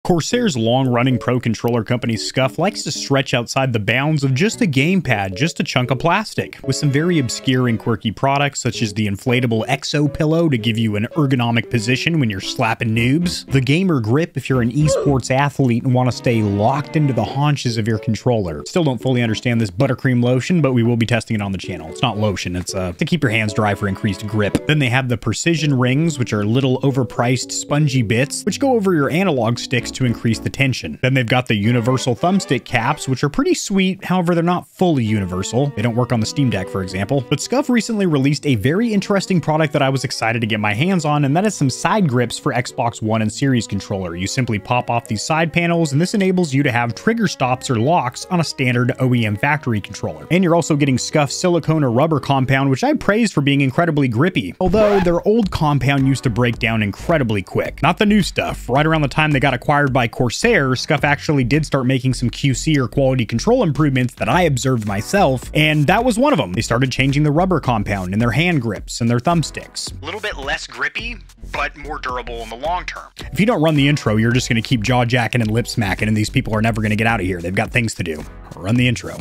Corsair's long-running pro controller company Scuf likes to stretch outside the bounds of just a gamepad, just a chunk of plastic, with some very obscure and quirky products such as the inflatable exo pillow to give you an ergonomic position when you're slapping noobs, the gamer grip if you're an esports athlete and want to stay locked into the haunches of your controller. Still don't fully understand this buttercream lotion, but we will be testing it on the channel. It's not lotion, it's to keep your hands dry for increased grip. Then they have the precision rings, which are little overpriced spongy bits, which go over your analog sticks to increase the tension. Then they've got the universal thumbstick caps, which are pretty sweet, however they're not fully universal. They don't work on the Steam Deck, for example. But Scuf recently released a very interesting product that I was excited to get my hands on, and that is some side grips for Xbox One and Series controller. You simply pop off these side panels, and this enables you to have trigger stops or locks on a standard OEM factory controller. And you're also getting Scuf silicone or rubber compound, which I praised for being incredibly grippy, although their old compound used to break down incredibly quick. Not the new stuff. Right around the time they got acquired by Corsair, Scuf actually did start making some QC or quality control improvements that I observed myself, and that was one of them. They started changing the rubber compound in their hand grips and their thumbsticks. A little bit less grippy, but more durable in the long term. If you don't run the intro, you're just going to keep jaw jacking and lip smacking, and these people are never going to get out of here. They've got things to do. Run the intro.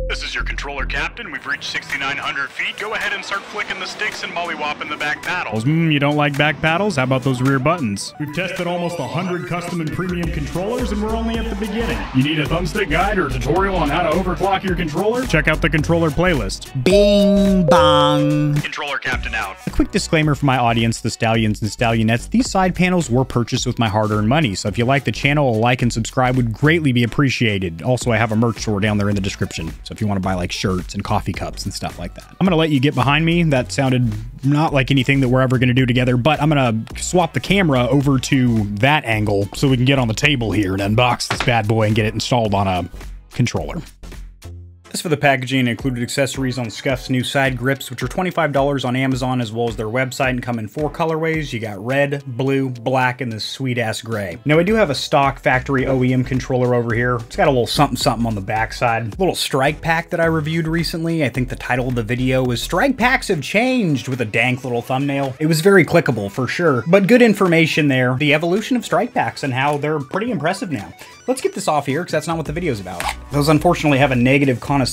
This is your controller captain. We've reached 6,900 feet. Go ahead and start flicking the sticks and mollywopping the back paddles. You don't like back paddles? How about those rear buttons? We've tested almost 100 custom and premium controllers, and we're only at the beginning. You need a thumbstick guide or tutorial on how to overclock your controller? Check out the controller playlist. Bing bong. Controller captain out. A quick disclaimer for my audience, the Stallions and Stallionettes. These side panels were purchased with my hard-earned money, so if you like the channel, a like and subscribe would greatly be appreciated. Also, I have a merch store down there in the description, so if you want to buy like shirts and coffee cups and stuff like that. I'm gonna let you get behind me. That sounded not like anything that we're ever gonna do together, but I'm gonna swap the camera over to that angle so we can get on the table here and unbox this bad boy and get it installed on a controller. As for the packaging, it included accessories on Scuf's new side grips, which are $25 on Amazon, as well as their website, and come in 4 colorways. You got red, blue, black, and this sweet-ass gray. Now, I do have a stock factory OEM controller over here. It's got a little something-something on the backside. A little strike pack that I reviewed recently. I think the title of the video was Strike Packs Have Changed, with a dank little thumbnail. It was very clickable, for sure, but good information there. The evolution of strike packs and how they're pretty impressive now. Let's get this off here, because that's not what the video's about. Those unfortunately have a negative condensation,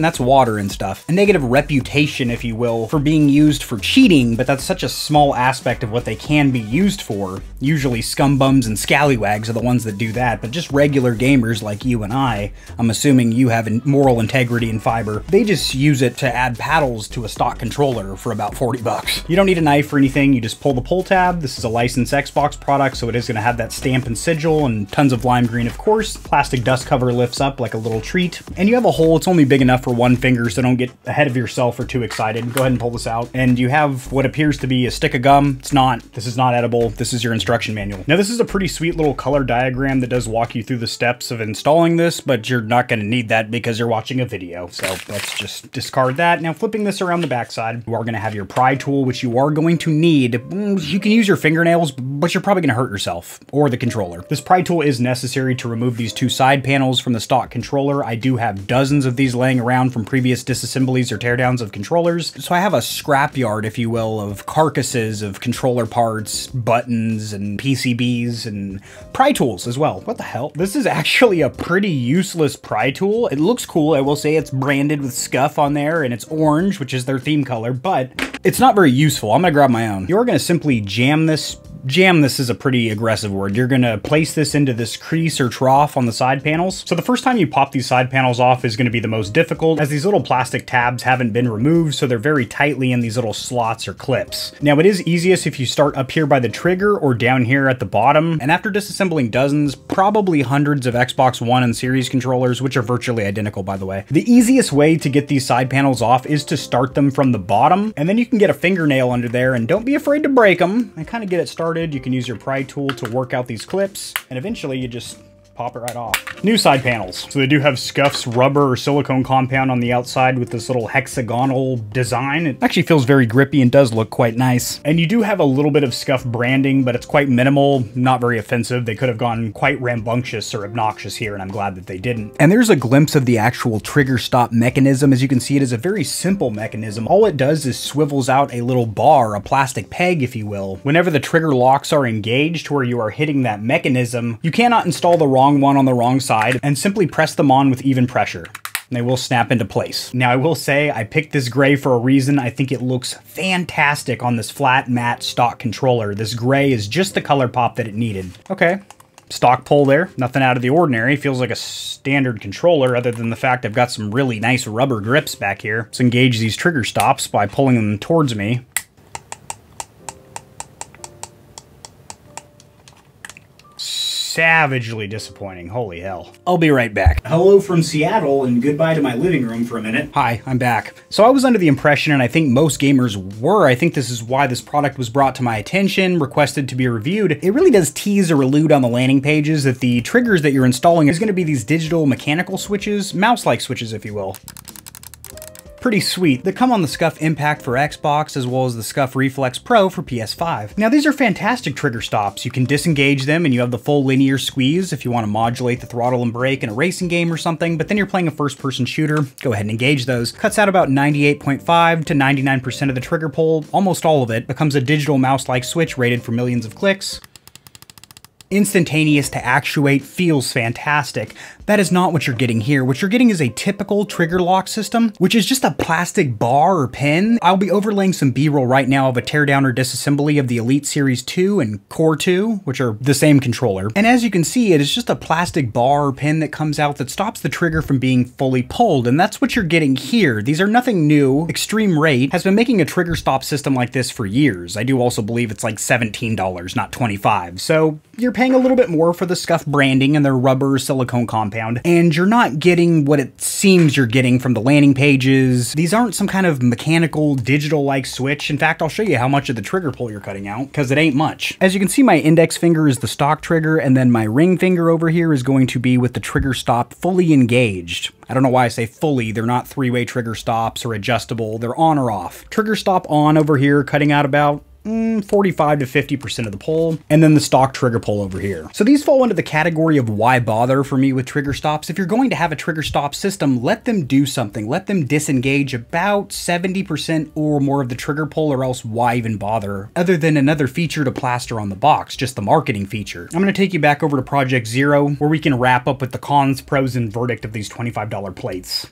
that's water and stuff. A negative reputation, if you will, for being used for cheating, but that's such a small aspect of what they can be used for. Usually scumbums and scallywags are the ones that do that, but just regular gamers like you and I'm assuming you have moral integrity and fiber, they just use it to add paddles to a stock controller for about 40 bucks. You don't need a knife or anything, you just pull the pull tab. This is a licensed Xbox product, so it is going to have that stamp and sigil and tons of lime green, of course. Plastic dust cover lifts up like a little treat. And you have a hole, it's only big enough for one finger, so don't get ahead of yourself or too excited. Go ahead and pull this out. And you have what appears to be a stick of gum. It's not. This is not edible. This is your instruction manual. Now, this is a pretty sweet little color diagram that does walk you through the steps of installing this, but you're not going to need that because you're watching a video. So let's just discard that. Now, flipping this around the backside, you are going to have your pry tool, which you are going to need. You can use your fingernails, but you're probably going to hurt yourself or the controller. This pry tool is necessary to remove these 2 side panels from the stock controller. I do have dozens of these laying around from previous disassemblies or teardowns of controllers. So I have a scrapyard, if you will, of carcasses of controller parts, buttons, and PCBs, and pry tools as well. What the hell? This is actually a pretty useless pry tool. It looks cool. I will say it's branded with Scuf on there, and it's orange, which is their theme color, but it's not very useful. I'm gonna grab my own. You're gonna simply jam this is a pretty aggressive word. You're gonna place this into this crease or trough on the side panels. So the first time you pop these side panels off is gonna be the most difficult, as these little plastic tabs haven't been removed, so they're very tightly in these little slots or clips. Now, it is easiest if you start up here by the trigger or down here at the bottom, and after disassembling dozens, probably hundreds of Xbox One and Series controllers, which are virtually identical, by the way, the easiest way to get these side panels off is to start them from the bottom, and then you can get a fingernail under there, and don't be afraid to break them, and kind of get it started. You can use your pry tool to work out these clips, and eventually you just pop it right off. New side panels. So they do have Scuf's rubber or silicone compound on the outside with this little hexagonal design. It actually feels very grippy and does look quite nice. And you do have a little bit of Scuf branding, but it's quite minimal, not very offensive. They could have gone quite rambunctious or obnoxious here, and I'm glad that they didn't. And there's a glimpse of the actual trigger stop mechanism. As you can see, it is a very simple mechanism. All it does is swivels out a little bar, a plastic peg, if you will. Whenever the trigger locks are engaged where you are hitting that mechanism, you cannot install the wrong one on the wrong side and simply press them on with even pressure. They will snap into place. Now, I will say I picked this gray for a reason. I think it looks fantastic on this flat matte stock controller. This gray is just the color pop that it needed. Okay. Stock pull there, nothing out of the ordinary. Feels like a standard controller other than the fact I've got some really nice rubber grips back here. Let's engage these trigger stops by pulling them towards me. Savagely disappointing. Holy hell. I'll be right back. Hello from Seattle and goodbye to my living room for a minute. Hi, I'm back. So I was under the impression, and I think most gamers were, I think this is why this product was brought to my attention, requested to be reviewed. It really does tease or allude on the landing pages that the triggers that you're installing is going to be these digital mechanical switches, mouse-like switches, if you will. Pretty sweet. They come on the Scuf Impact for Xbox as well as the Scuf Reflex Pro for PS5. Now these are fantastic trigger stops. You can disengage them and you have the full linear squeeze if you want to modulate the throttle and brake in a racing game or something, but then you're playing a first-person shooter, go ahead and engage those. Cuts out about 98.5 to 99% of the trigger pull, almost all of it. Becomes a digital mouse-like switch rated for millions of clicks. Instantaneous to actuate, feels fantastic. That is not what you're getting here. What you're getting is a typical trigger lock system, which is just a plastic bar or pin. I'll be overlaying some B-roll right now of a teardown or disassembly of the Elite Series 2 and Core 2, which are the same controller. And as you can see, it is just a plastic bar or pin that comes out that stops the trigger from being fully pulled, and that's what you're getting here. These are nothing new. ExtremeRate has been making a trigger stop system like this for years. I do also believe it's like $17, not $25. So you're paying a little bit more for the Scuf branding and their rubber silicone compound, and you're not getting what it seems you're getting from the landing pages. These aren't some kind of mechanical digital-like switch. In fact, I'll show you how much of the trigger pull you're cutting out, because it ain't much. As you can see, my index finger is the stock trigger, and then my ring finger over here is going to be with the trigger stop fully engaged. I don't know why I say fully. They're not three-way trigger stops or adjustable. They're on or off. Trigger stop on over here, cutting out about 45 to 50% of the pull, and then the stock trigger pull over here. So these fall into the category of why bother for me with trigger stops. If you're going to have a trigger stop system, let them do something. Let them disengage about 70% or more of the trigger pull, or else why even bother? Other than another feature to plaster on the box, just the marketing feature. I'm going to take you back over to Project Zero, where we can wrap up with the cons, pros, and verdict of these $25 plates.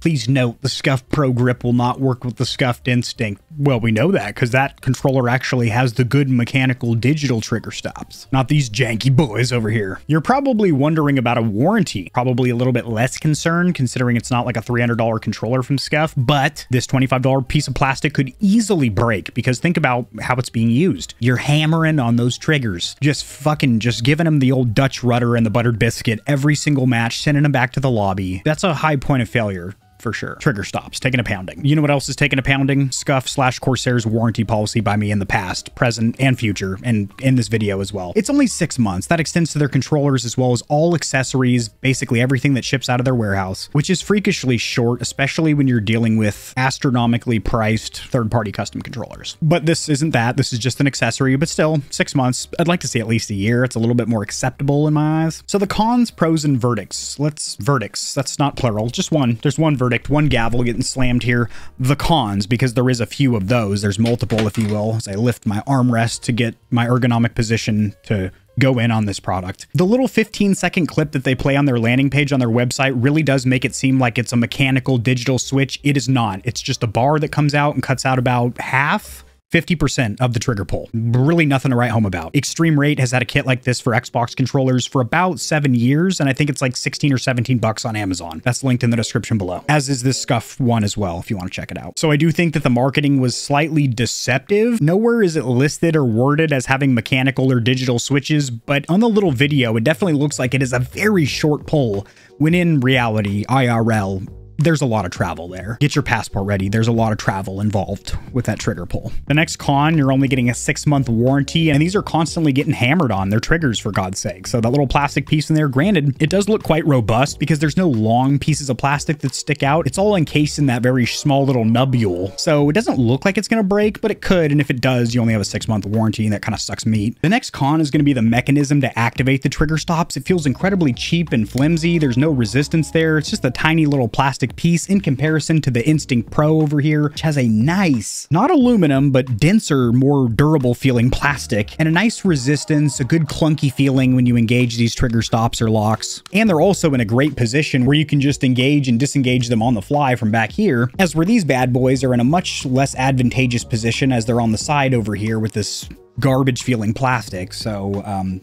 Please note, the Scuf Pro Grip will not work with the Scuffed Instinct. Well, we know that because that controller actually has the good mechanical digital trigger stops, not these janky boys over here. You're probably wondering about a warranty. Probably a little bit less concerned considering it's not like a $300 controller from Scuf, but this $25 piece of plastic could easily break because think about how it's being used. You're hammering on those triggers, just giving them the old Dutch rudder and the buttered biscuit every single match, sending them back to the lobby. That's a high point of failure. For sure. Trigger stops, taking a pounding. You know what else is taking a pounding? Scuf/Corsair's warranty policy by me in the past, present, and future, and in this video as well. It's only 6 months. That extends to their controllers as well as all accessories, basically everything that ships out of their warehouse, which is freakishly short, especially when you're dealing with astronomically priced third-party custom controllers. But this isn't that. This is just an accessory, but still, 6 months. I'd like to see at least a year. It's a little bit more acceptable in my eyes. So the cons, pros, and verdicts. Verdicts. That's not plural. Just one. There's one verdict. One gavel getting slammed here. The cons, because there is a few of those. There's multiple, if you will, as I lift my armrest to get my ergonomic position to go in on this product. The little 15-second clip that they play on their landing page on their website really does make it seem like it's a mechanical digital switch. It is not. It's just a bar that comes out and cuts out about half, 50% of the trigger pull. Really nothing to write home about. ExtremeRate has had a kit like this for Xbox controllers for about 7 years, and I think it's like 16 or 17 bucks on Amazon. That's linked in the description below, as is this Scuf one as well, if you want to check it out. So I do think that the marketing was slightly deceptive. Nowhere is it listed or worded as having mechanical or digital switches, but on the little video, it definitely looks like it is a very short pull, when in reality, IRL, there's a lot of travel there. Get your passport ready. There's a lot of travel involved with that trigger pull. The next con, you're only getting a 6-month warranty, and these are constantly getting hammered on. They're triggers, for God's sake. So that little plastic piece in there, granted, it does look quite robust because there's no long pieces of plastic that stick out. It's all encased in that very small little nubule. So it doesn't look like it's going to break, but it could. And if it does, you only have a 6-month warranty, and that kind of sucks meat. The next con is going to be the mechanism to activate the trigger stops. It feels incredibly cheap and flimsy. There's no resistance there. It's just a tiny little plastic piece in comparison to the Instinct Pro over here, which has a nice, not aluminum, but denser, more durable feeling plastic, and a nice resistance, a good clunky feeling when you engage these trigger stops or locks. And they're also in a great position where you can just engage and disengage them on the fly from back here, as where these bad boys are in a much less advantageous position as they're on the side over here with this garbage feeling plastic. So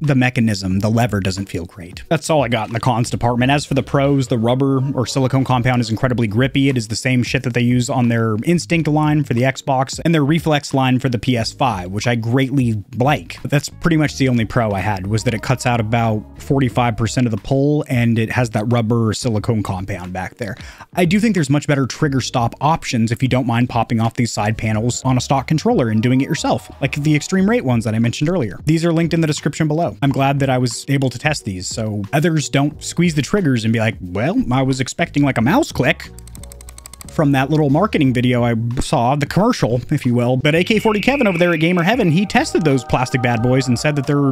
the mechanism, the lever doesn't feel great. That's all I got in the cons department. As for the pros, the rubber or silicone compound is incredibly grippy. It is the same shit that they use on their Instinct line for the Xbox and their Reflex line for the PS5, which I greatly like. But that's pretty much the only pro I had, was that it cuts out about 45% of the pull, and it has that rubber or silicone compound back there. I do think there's much better trigger stop options if you don't mind popping off these side panels on a stock controller and doing it yourself, like the ExtremeRate ones that I mentioned earlier. These are linked in the description below. I'm glad that I was able to test these, so others don't squeeze the triggers and be like, well, I was expecting like a mouse click from that little marketing video I saw, the commercial, if you will. But AK40 Kevin over there at Gamer Heaven, he tested those plastic bad boys and said that they're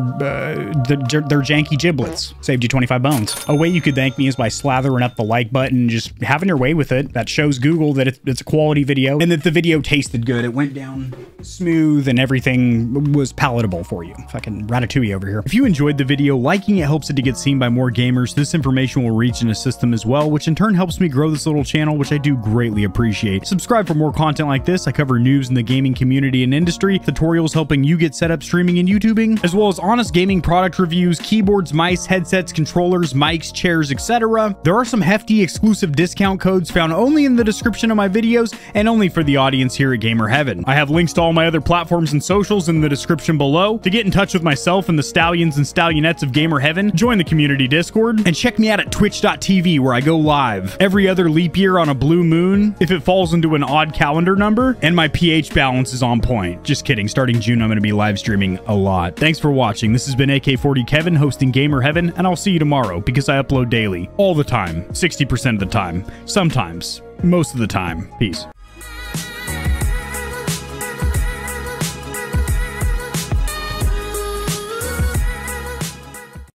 janky giblets. Saved you 25 bones. A way you could thank me is by slathering up the like button and just having your way with it. That shows Google that it's a quality video and that the video tasted good. It went down smooth and everything was palatable for you. Fucking Ratatouille over here. If you enjoyed the video, liking it helps it to get seen by more gamers. This information will reach and assist them as well, which in turn helps me grow this little channel, which I do greatly appreciate. Subscribe for more content like this. I cover news in the gaming community and industry, tutorials helping you get set up streaming and YouTubing, as well as honest gaming product reviews, keyboards, mice, headsets, controllers, mics, chairs, etc. There are some hefty exclusive discount codes found only in the description of my videos and only for the audience here at Gamer Heaven. I have links to all my other platforms and socials in the description below. To get in touch with myself and the Stallions and Stallionettes of Gamer Heaven, join the community Discord, and check me out at twitch.tv where I go live every other leap year on a blue moon if it falls into an odd calendar number, and my pH balance is on point. Just kidding. Starting June, I'm going to be live streaming a lot. Thanks for watching. This has been AK40 Kevin hosting Gamer Heaven, and I'll see you tomorrow because I upload daily. All the time. 60% of the time. Sometimes. Most of the time. Peace.